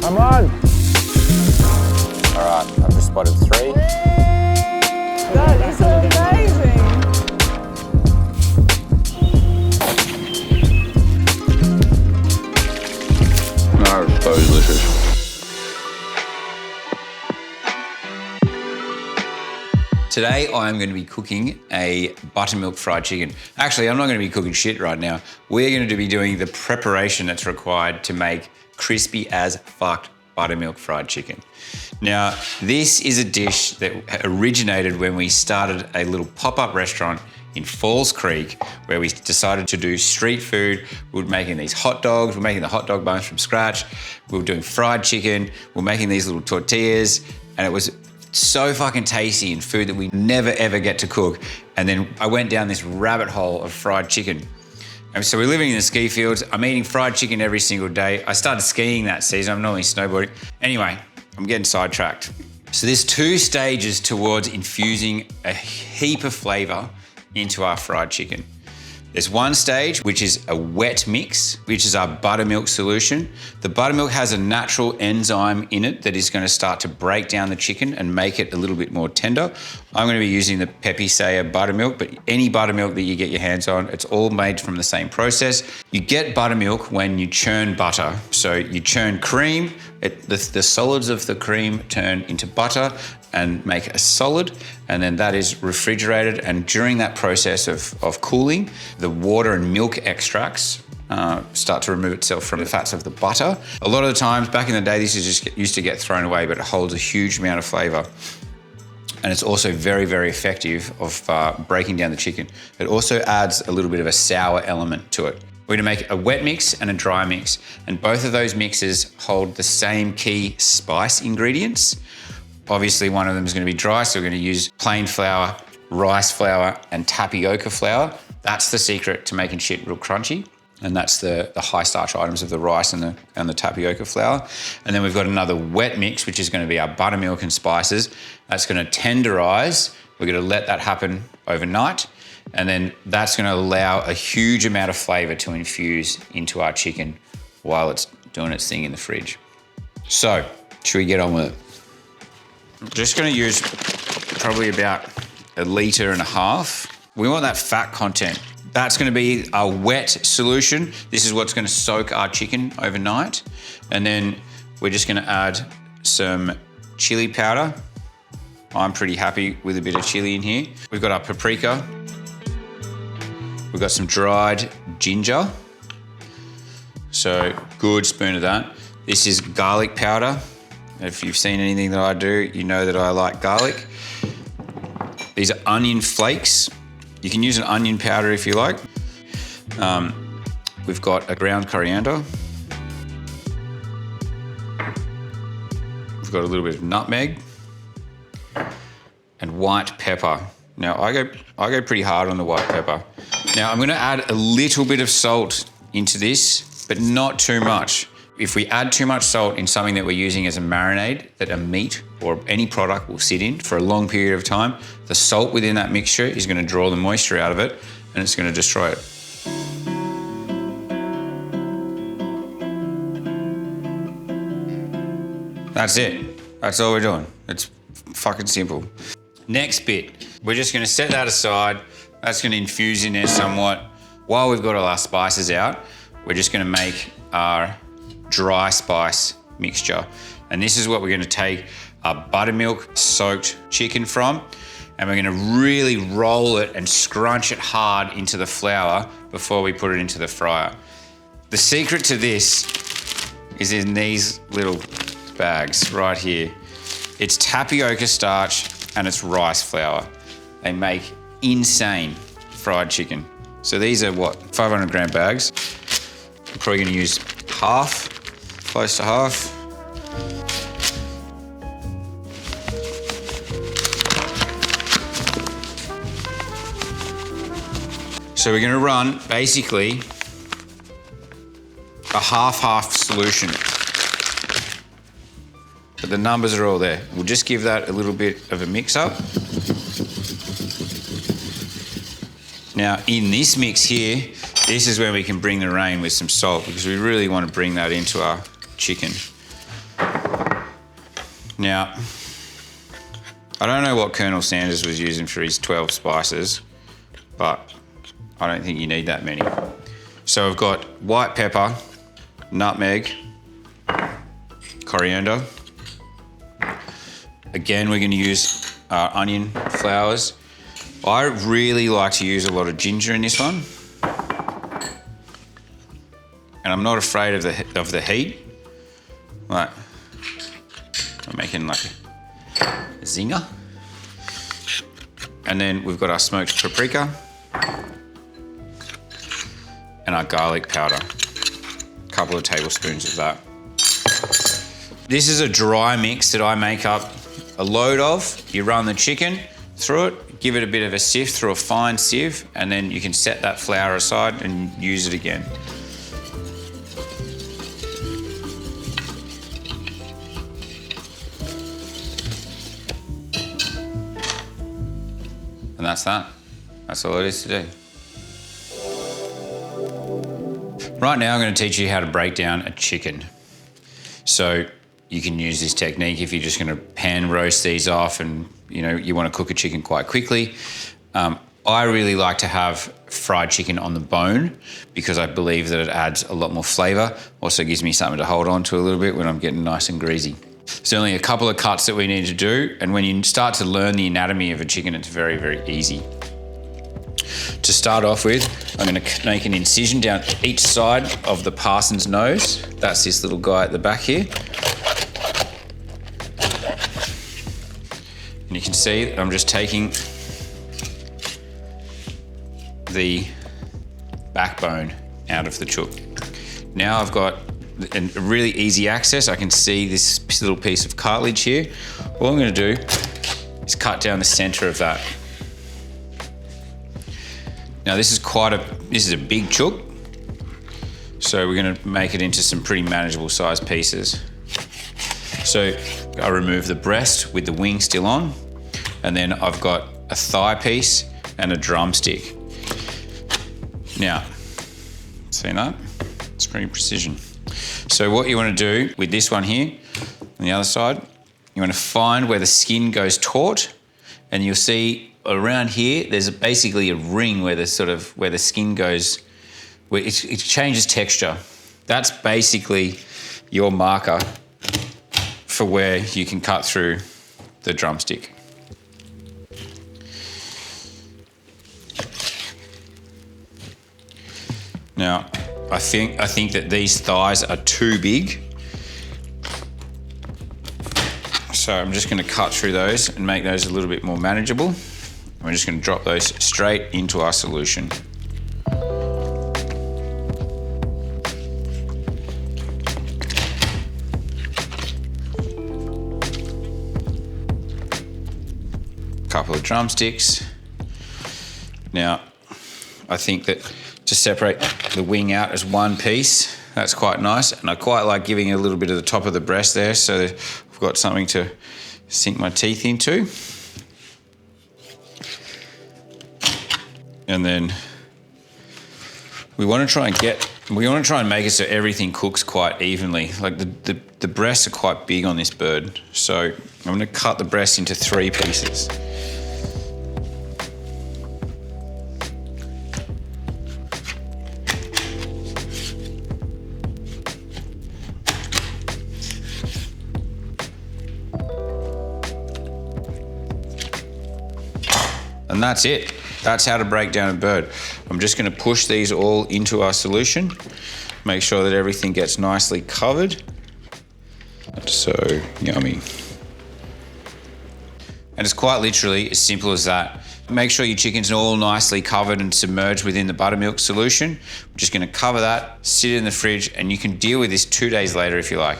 I'm on. All right, I've just spotted 3. That is amazing. No, it's so delicious. Today I'm going to be cooking a buttermilk fried chicken. Actually, I'm not going to be cooking shit right now. We're going to be doing the preparation that's required to make crispy as fucked buttermilk fried chicken. Now, this is a dish that originated when we started a little pop-up restaurant in Falls Creek, where we decided to do street food. We were making these hot dogs, we were making the hot dog buns from scratch, we were doing fried chicken, we were making these little tortillas, and it was so fucking tasty and food that we never ever get to cook. And then I went down this rabbit hole of fried chicken. And so we're living in the ski fields. I'm eating fried chicken every single day. I started skiing that season. I'm normally snowboarding. Anyway, I'm getting sidetracked. So there's 2 stages towards infusing a heap of flavor into our fried chicken. There's one stage, which is a wet mix, which is our buttermilk solution. The buttermilk has a natural enzyme in it that is going to start to break down the chicken and make it a little bit more tender. I'm going to be using the Pepe Saya buttermilk, but any buttermilk that you get your hands on, it's all made from the same process. You get buttermilk when you churn butter. So you churn cream, the solids of the cream turn into butter and make a solid, and then that is refrigerated. And during that process of cooling, the water and milk extracts start to remove itself from the fats of the butter. A lot of the times, back in the day, this is just used to get thrown away, but it holds a huge amount of flavour. And it's also very, very effective of breaking down the chicken. It also adds a little bit of a sour element to it. We're gonna make a wet mix and a dry mix, and both of those mixes hold the same key spice ingredients. Obviously, one of them is going to be dry, so we're going to use plain flour, rice flour, and tapioca flour. That's the secret to making shit real crunchy, and that's the high starch items of the rice and the tapioca flour. And then we've got another wet mix, which is going to be our buttermilk and spices. That's going to tenderize. We're going to let that happen overnight, and then that's going to allow a huge amount of flavor to infuse into our chicken while it's doing its thing in the fridge. So, should we get on with it? I'm just going to use probably about 1.5 litres. We want that fat content. That's going to be our wet solution. This is what's going to soak our chicken overnight. And then we're just going to add some chili powder. I'm pretty happy with a bit of chili in here. We've got our paprika. We've got some dried ginger. So good spoon of that. This is garlic powder. If you've seen anything that I do, you know that I like garlic. These are onion flakes. You can use an onion powder if you like. We've got a ground coriander. We've got a little bit of nutmeg and white pepper. Now I go pretty hard on the white pepper. Now I'm going to add a little bit of salt into this, but not too much. If we add too much salt in something that we're using as a marinade that a meat or any product will sit in for a long period of time, the salt within that mixture is going to draw the moisture out of it and it's going to destroy it. That's it. That's all we're doing. It's fucking simple. Next bit, we're just going to set that aside. That's going to infuse in there somewhat. While we've got all our spices out, we're just going to make our dry spice mixture. And this is what we're going to take our buttermilk soaked chicken from, and we're going to really roll it and scrunch it hard into the flour before we put it into the fryer. The secret to this is in these little bags right here. It's tapioca starch and it's rice flour. They make insane fried chicken. So these are what, 500 gram bags. I'm probably going to use half. Close to half. So we're going to run basically a half-half solution. But the numbers are all there. We'll just give that a little bit of a mix-up. Now, in this mix here, this is where we can bring the rain with some salt, because we really want to bring that into our chicken. Now, I don't know what Colonel Sanders was using for his 12 spices, but I don't think you need that many. So I've got white pepper, nutmeg, coriander. Again, we're going to use onion flowers. I really like to use a lot of ginger in this one. And I'm not afraid of the heat. Like, I'm making like a zinger. And then we've got our smoked paprika and our garlic powder. A couple of tablespoons of that. This is a dry mix that I make up a load of. You run the chicken through it, give it a bit of a sift through a fine sieve, and then you can set that flour aside and use it again. And that's that. That's all it is to do. Right now, I'm going to teach you how to break down a chicken. So you can use this technique if you're just going to pan roast these off and you want to cook a chicken quite quickly. I really like to have fried chicken on the bone because I believe that it adds a lot more flavour. Also gives me something to hold on to a little bit when I'm getting nice and greasy. There's only a couple of cuts that we need to do, and when you start to learn the anatomy of a chicken, it's very, very easy. To start off with, I'm going to make an incision down each side of the parson's nose. That's this little guy at the back here. And you can see that I'm just taking the backbone out of the chook. Now I've got a really easy access. I can see this little piece of cartilage here. All I'm going to do is cut down the center of that. Now this is a big chook, so we're going to make it into some pretty manageable sized pieces. So I remove the breast with the wing still on, and then I've got a thigh piece and a drumstick. Now, see that? It's pretty precision. So what you want to do with this one here, on the other side, you want to find where the skin goes taut, and you'll see around here, there's basically a ring where the skin goes, where it changes texture. That's basically your marker for where you can cut through the drumstick. Now, I think that these thighs are too big. So I'm just going to cut through those and make those a little bit more manageable. We're just going to drop those straight into our solution. Couple of drumsticks. Now, I think that to separate the wing out as one piece, that's quite nice. And I quite like giving a little bit of the top of the breast there so that I've got something to sink my teeth into. And then we want to try and make it so everything cooks quite evenly. Like the breasts are quite big on this bird. So I'm going to cut the breast into 3 pieces. And that's it. That's how to break down a bird. I'm just going to push these all into our solution. Make sure that everything gets nicely covered. That's so yummy. And it's quite literally as simple as that. Make sure your chicken's all nicely covered and submerged within the buttermilk solution. We're just going to cover that, sit it in the fridge, and you can deal with this 2 days later if you like.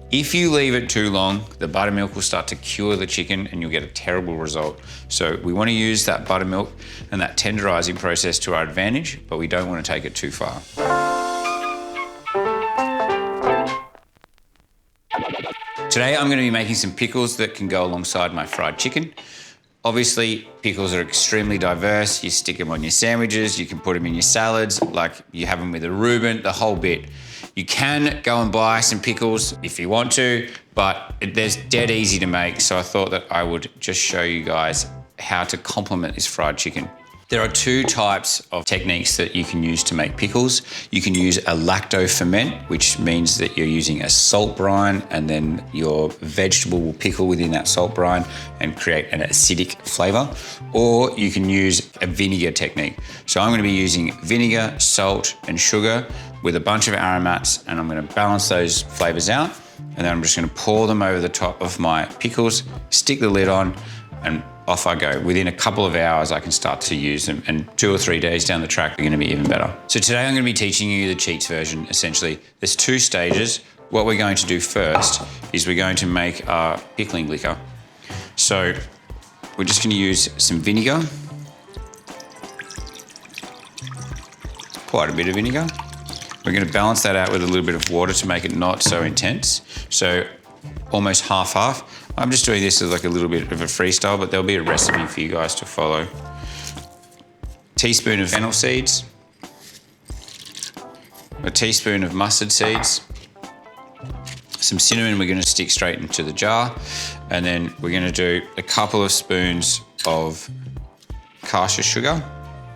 If you leave it too long, the buttermilk will start to cure the chicken and you'll get a terrible result. So we want to use that buttermilk and that tenderizing process to our advantage, but we don't want to take it too far. Today I'm going to be making some pickles that can go alongside my fried chicken. Obviously, pickles are extremely diverse. You stick them on your sandwiches, you can put them in your salads, like you have them with a Reuben, the whole bit. You can go and buy some pickles if you want to, but they're dead easy to make. So I thought that I would just show you guys how to complement this fried chicken. There are two types of techniques that you can use to make pickles. You can use a lacto ferment, which means that you're using a salt brine and then your vegetable will pickle within that salt brine and create an acidic flavor. Or you can use a vinegar technique. So I'm going to be using vinegar, salt, and sugar with a bunch of aromats, and I'm going to balance those flavors out. And then I'm just going to pour them over the top of my pickles, stick the lid on, and off I go. Within a couple of hours, I can start to use them, and 2 or 3 days down the track, they're gonna be even better. So today I'm gonna be teaching you the cheats version, essentially. There's 2 stages. What we're going to do first is we're going to make our pickling liquor. So we're just gonna use some vinegar. Quite a bit of vinegar. We're gonna balance that out with a little bit of water to make it not so intense. So almost half-half. I'm just doing this as like a little bit of a freestyle, but there'll be a recipe for you guys to follow. Teaspoon of fennel seeds. A teaspoon of mustard seeds. Some cinnamon we're gonna stick straight into the jar. And then we're gonna do a couple of spoons of cassia sugar.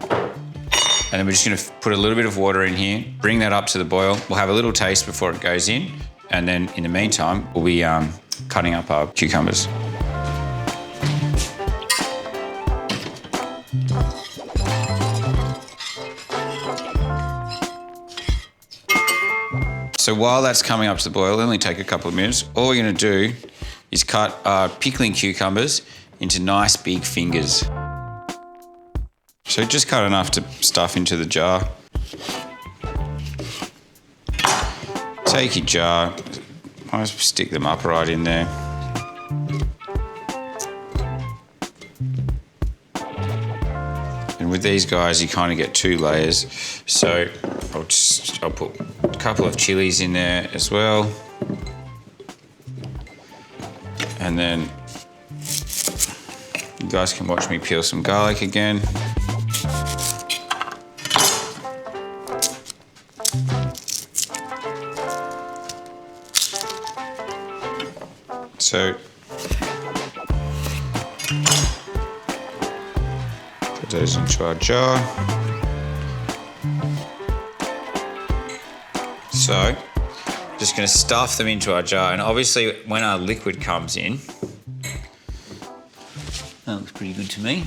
And then we're just gonna put a little bit of water in here, bring that up to the boil. We'll have a little taste before it goes in. And then in the meantime, we'll be cutting up our cucumbers. So while that's coming up to the boil, it'll only take a couple of minutes. All we're gonna do is cut our pickling cucumbers into nice big fingers. So just cut enough to stuff into the jar. Take your jar, I stick them up right in there. And with these guys, you kind of get 2 layers. So I'll put a couple of chilies in there as well. And then you guys can watch me peel some garlic again. So put those into our jar. So just going to stuff them into our jar, and obviously when our liquid comes in, that looks pretty good to me.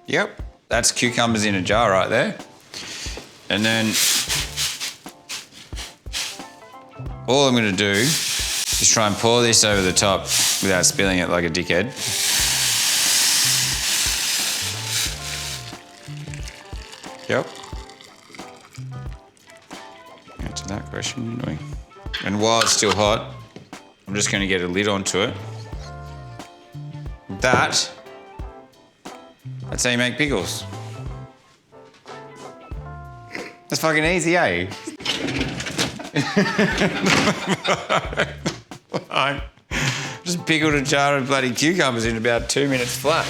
Yep, that's cucumbers in a jar right there. And then all I'm gonna do is try and pour this over the top without spilling it like a dickhead. Yep. Answer that question, didn't we? And while it's still hot, I'm just gonna get a lid onto it. That's how you make pickles. That's fucking easy, eh? I just pickled a jar of bloody cucumbers in about 2 minutes flat.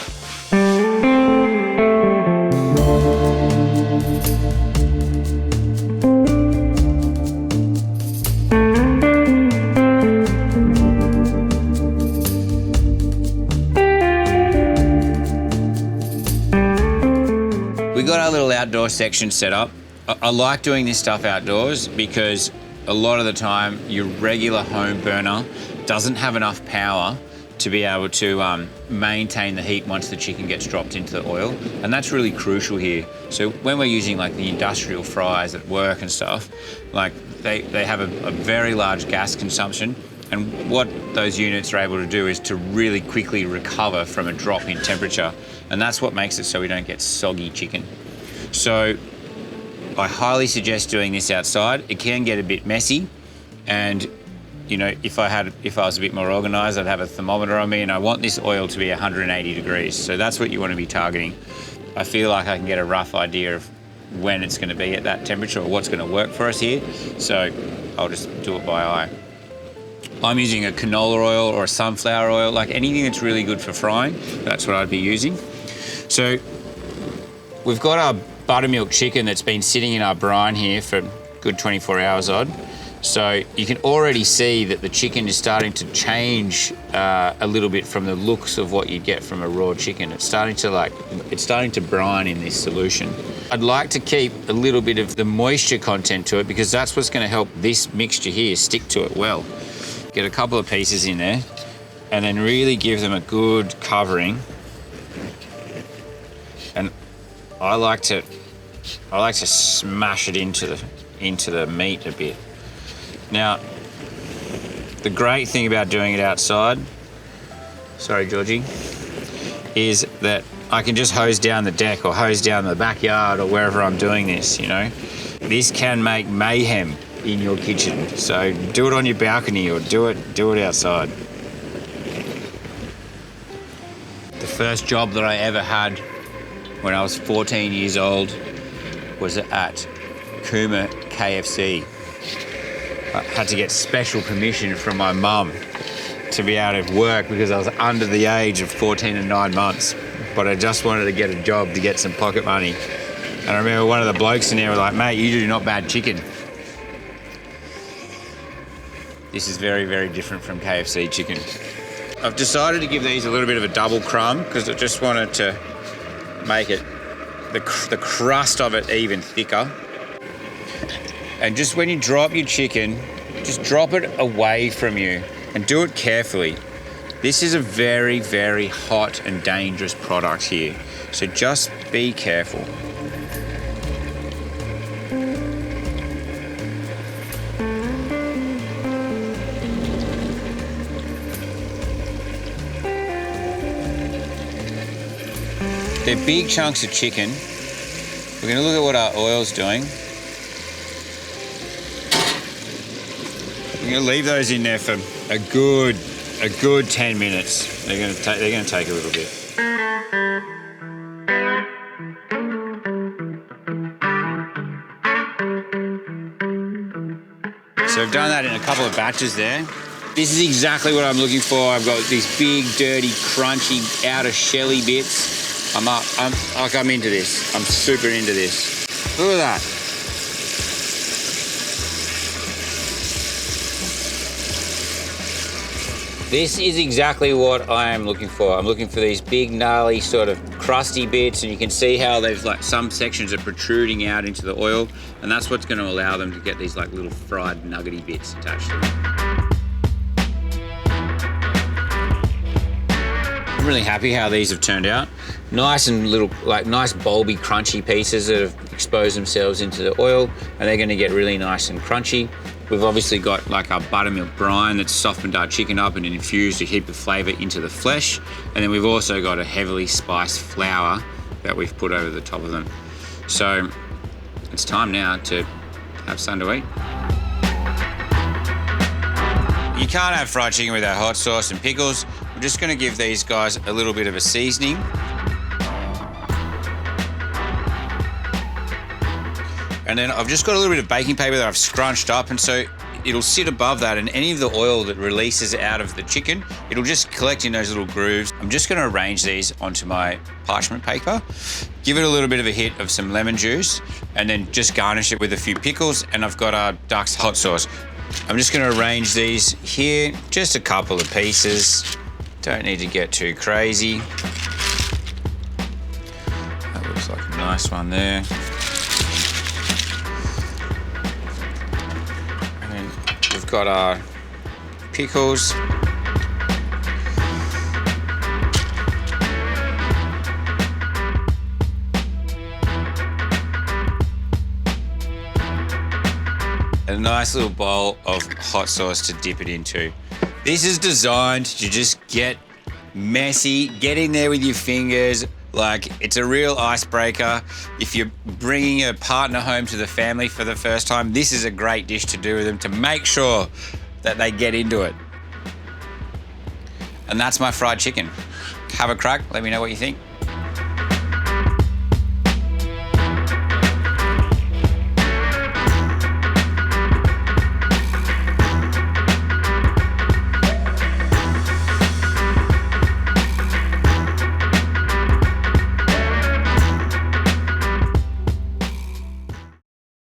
We got our little outdoor section set up. I like doing this stuff outdoors because a lot of the time your regular home burner doesn't have enough power to be able to maintain the heat once the chicken gets dropped into the oil, and that's really crucial here. So when we're using like the industrial fries at work and stuff, like they have a very large gas consumption, and what those units are able to do is to really quickly recover from a drop in temperature, and that's what makes it so we don't get soggy chicken. So I highly suggest doing this outside. It can get a bit messy, and you know, if I was a bit more organised, I'd have a thermometer on me, and I want this oil to be 180 degrees. So that's what you want to be targeting. I feel like I can get a rough idea of when it's going to be at that temperature or what's going to work for us here. So I'll just do it by eye. I'm using a canola oil or a sunflower oil, like anything that's really good for frying. That's what I'd be using. So we've got our buttermilk chicken that's been sitting in our brine here for good 24 hours odd. So you can already see that the chicken is starting to change a little bit from the looks of what you get from a raw chicken. It's starting to brine in this solution. I'd like to keep a little bit of the moisture content to it because that's what's going to help this mixture here stick to it well. Get a couple of pieces in there and then really give them a good covering. And I like to smash it into the meat a bit. Now, the great thing about doing it outside, sorry Georgie, is that I can just hose down the deck or hose down the backyard or wherever I'm doing this, you know. This can make mayhem in your kitchen. So do it on your balcony or do it outside. The first job that I ever had when I was 14 years old was at Cooma KFC. I had to get special permission from my mum to be able to work because I was under the age of 14 and 9 months, but I just wanted to get a job to get some pocket money. And I remember one of the blokes in there was like, mate, you do not bad chicken. This is very, very different from KFC chicken. I've decided to give these a little bit of a double crumb because I just wanted to make it, the crust of it even thicker. And just when you drop your chicken, just drop it away from you and do it carefully. This is a very, very hot and dangerous product here. So just be careful. They're big chunks of chicken. We're going to look at what our oil's doing. I'm going to leave those in there for a good 10 minutes. They're going to take a little bit. So I've done that in a couple of batches there. This is exactly what I'm looking for. I've got these big, dirty, crunchy, outer shelly bits. I'm into this. I'm super into this. Look at that. This is exactly what I am looking for. I'm looking for these big, gnarly, sort of crusty bits, and you can see how there's like some sections are protruding out into the oil, and that's what's going to allow them to get these like little fried nuggety bits attached to them. I'm really happy how these have turned out. Nice and little, like nice bulby, crunchy pieces that have exposed themselves into the oil, and they're going to get really nice and crunchy. We've obviously got like our buttermilk brine that's softened our chicken up and infused a heap of flavour into the flesh. And then we've also got a heavily spiced flour that we've put over the top of them. So it's time now to have something to eat. You can't have fried chicken without hot sauce and pickles. We're just going to give these guys a little bit of a seasoning. And then I've just got a little bit of baking paper that I've scrunched up, and so it'll sit above that, and any of the oil that releases out of the chicken, it'll just collect in those little grooves. I'm just going to arrange these onto my parchment paper, give it a little bit of a hit of some lemon juice, and then just garnish it with a few pickles, and I've got our Duck's hot sauce. I'm just going to arrange these here, just a couple of pieces. Don't need to get too crazy. That looks like a nice one there. We've got our pickles. A nice little bowl of hot sauce to dip it into. This is designed to just get messy, get in there with your fingers. Like, it's a real icebreaker. If you're bringing a partner home to the family for the first time, this is a great dish to do with them to make sure that they get into it. And that's my fried chicken. Have a crack, let me know what you think.